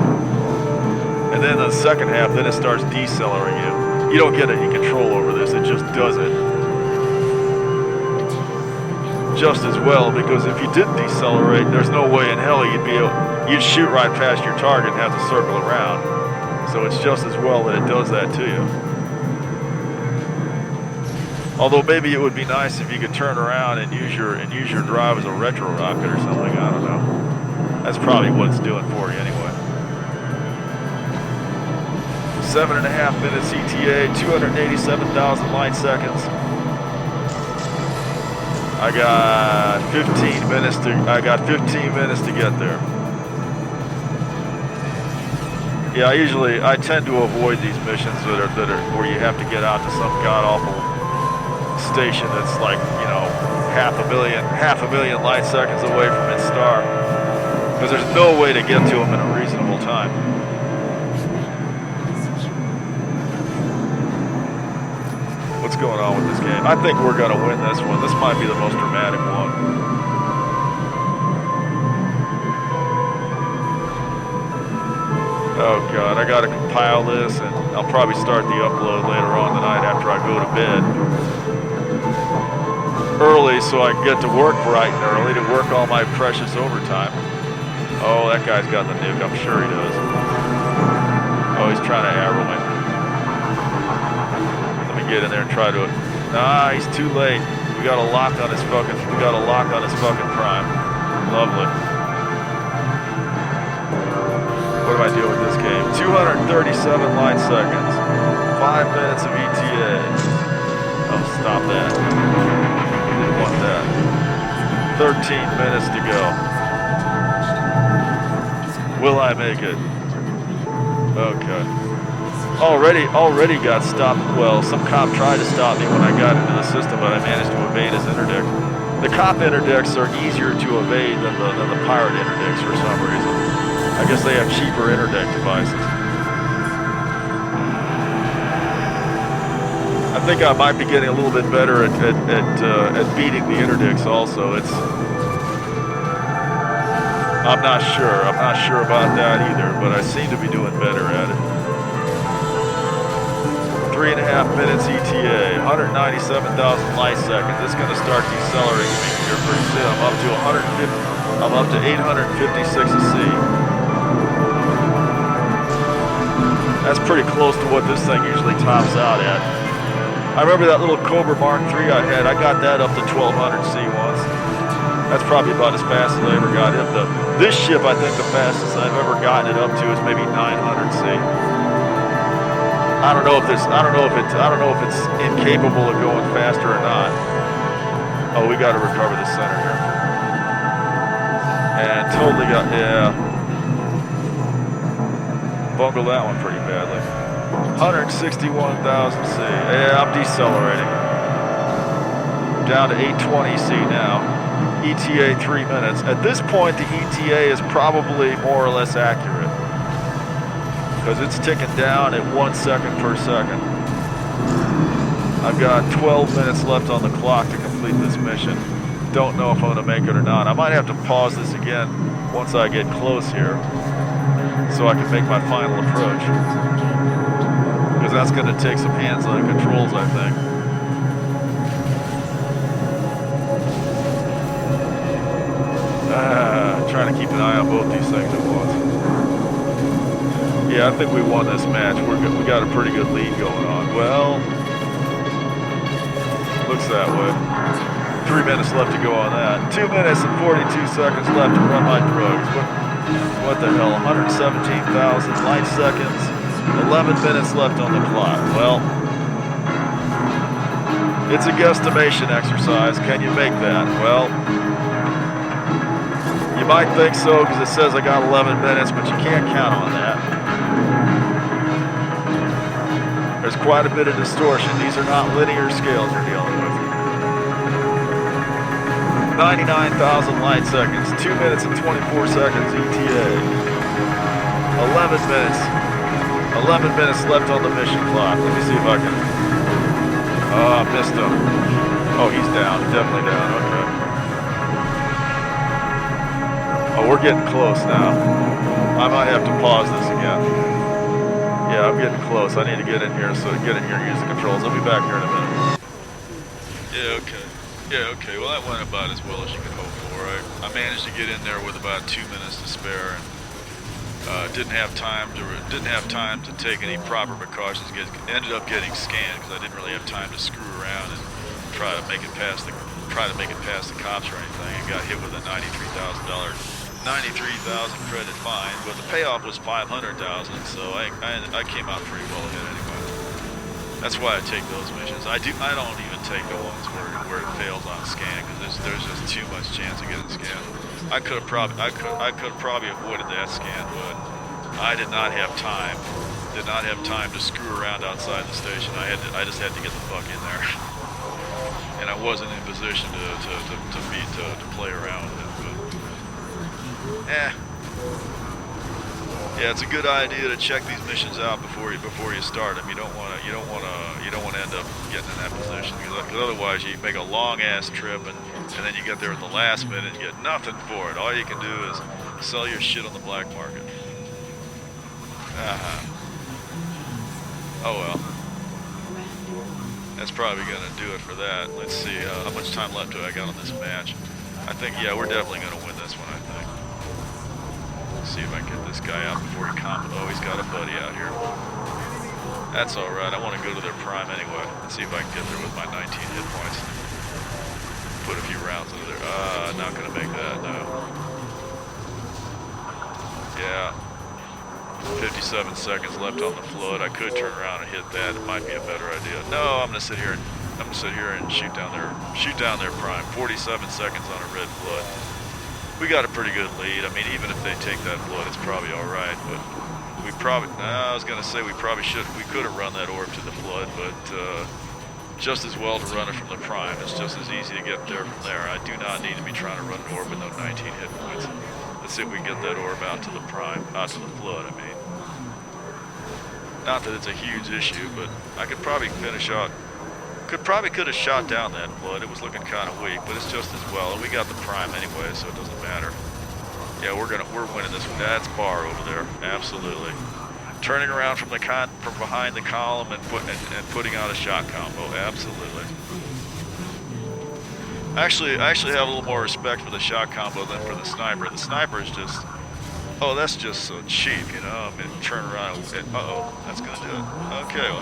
Speaker 1: And then the second half, then it starts decelerating you. You don't get any control over this, it just does it. Just as well, because if you didn't decelerate, there's no way in hell you'd shoot right past your target and have to circle around. So it's just as well that it does that to you. Although maybe it would be nice if you could turn around and use your drive as a retro rocket or something. I don't know. That's probably what it's doing for you anyway. 7.5 minutes ETA, 287,000 light seconds. I got 15 minutes to get there. Yeah, I tend to avoid these missions that are where you have to get out to some god-awful station that's like, you know, half a million light seconds away from its star. Because there's no way to get to them in a reasonable time. What's going on with this game? I think we're going to win this one. This might be the most dramatic one. Oh God, I got to compile this, and I'll probably start the upload later on tonight after I go to bed early, so I can get to work bright and early to work all my precious overtime. Oh, that guy's got the nuke. I'm sure he does. Oh, he's trying to arrow me. Let me get in there and try to. Nah, he's too late. We got a lock on his fucking. We got a lock on his fucking prime. Lovely. What do I do with this game? 237 light seconds. 5 minutes of ETA. Oh, stop that. Didn't want that. 13 minutes to go. Will I make it? Okay. Already got stopped. Well, some cop tried to stop me when I got into the system, but I managed to evade his interdict. The cop interdicts are easier to evade than the pirate interdicts for some reason. I guess they have cheaper interdict devices. I think I might be getting a little bit better at beating the interdicts also. I'm not sure. I'm not sure about that either, but I seem to be doing better at it. 3.5 minutes ETA, 197,000 light seconds. It's going to start decelerating me here pretty soon. I'm up to 150. I'm up to 856 a C. That's pretty close to what this thing usually tops out at. I remember that little Cobra Mark III I had. I got that up to 1200 C once. That's probably about as fast as I ever got it. This ship, I think the fastest I've ever gotten it up to is maybe 900 C. I don't know if it's incapable of going faster or not. Oh, we got to recover the center here. And totally got, yeah. Bungled that one pretty badly. 161,000 C. Yeah, I'm decelerating. Down to 820 C now. ETA 3 minutes. At this point, the ETA is probably more or less accurate because it's ticking down at 1 second per second. I've got 12 minutes left on the clock to complete this mission. Don't know if I'm going to make it or not. I might have to pause this again once I get close here so I can make my final approach because that's going to take some hands-on controls, I think. Trying to keep an eye on both these things at once. Yeah, I think we won this match. We got a pretty good lead going on. Well, looks that way. 3 minutes left to go on that. 2 minutes and 42 seconds left to run my drugs. What the hell? 117,000 light seconds. 11 minutes left on the clock. Well, it's a guesstimation exercise. Can you make that? Well, you might think so because it says I got 11 minutes, but you can't count on that. There's quite a bit of distortion. These are not linear scales you're dealing with. 99,000 light seconds, 2 minutes and 24 seconds ETA. 11 minutes. 11 minutes left on the mission clock. Let me see if I can. Oh, I missed him. Oh, he's down. Definitely down. Okay. Oh, we're getting close now. I might have to pause this again. Yeah, I'm getting close. I need to get in here, so get in here and use the controls. I'll be back here in a minute. Yeah, okay. Yeah, okay. Well, that went about as well as you could hope for. I managed to get in there with about 2 minutes to spare, and didn't have time to take any proper precautions. Ended up getting scanned because I didn't really have time to screw around and try to make it past the cops or anything. And got hit with a $93,000 credit fine, but the payoff was $500,000, so I came out pretty well ahead anyway. That's why I take those missions. I don't even take the ones where it fails on scan because there's just too much chance of getting scanned. I could have probably avoided that scan, but I did not have time. Did not have time to screw around outside the station. I just had to get the fuck in there, and I wasn't in position to play around with it. But, Yeah, it's a good idea to check these missions out before you start them. You don't want to end up getting in that position, because otherwise you make a long ass trip and then you get there at the last minute and get nothing for it. All you can do is sell your shit on the black market. Oh well. That's probably gonna do it for that. Let's see, how much time left do I got on this match? I think, yeah, we're definitely gonna win this one, I think. Let's see if I can get this guy out before he comes. Oh, he's got a buddy out here. That's alright, I want to go to their prime anyway. Let's see if I can get there with my 19 hit points. Put a few rounds into there. Not gonna make that, no. Yeah. 57 seconds left on the flood. I could turn around and hit that. It might be a better idea. No, I'm gonna sit here and shoot down their prime. 47 seconds on a red flood. We got a pretty good lead. I mean, even if they take that flood, it's probably all right. But we probably, I was gonna say we could have run that orb to the flood, but just as well to run it from the prime. It's just as easy to get there from there. I do not need to be trying to run an orb with no 19 hit points. Let's see if we can get that orb out to the prime, out to the flood, I mean. Not that it's a huge issue, but I could probably finish out. Could have shot down that flood. It was looking kind of weak, but it's just as well. And we got the prime anyway, so it doesn't matter. Yeah, we're winning this one. That's bar over there, absolutely. Turning around from behind the column and putting out a shot combo, absolutely. I actually have a little more respect for the shot combo than for the sniper. The sniper is just, oh, that's just so cheap, you know. I mean, turn around and, uh-oh, that's gonna do it. Okay, well,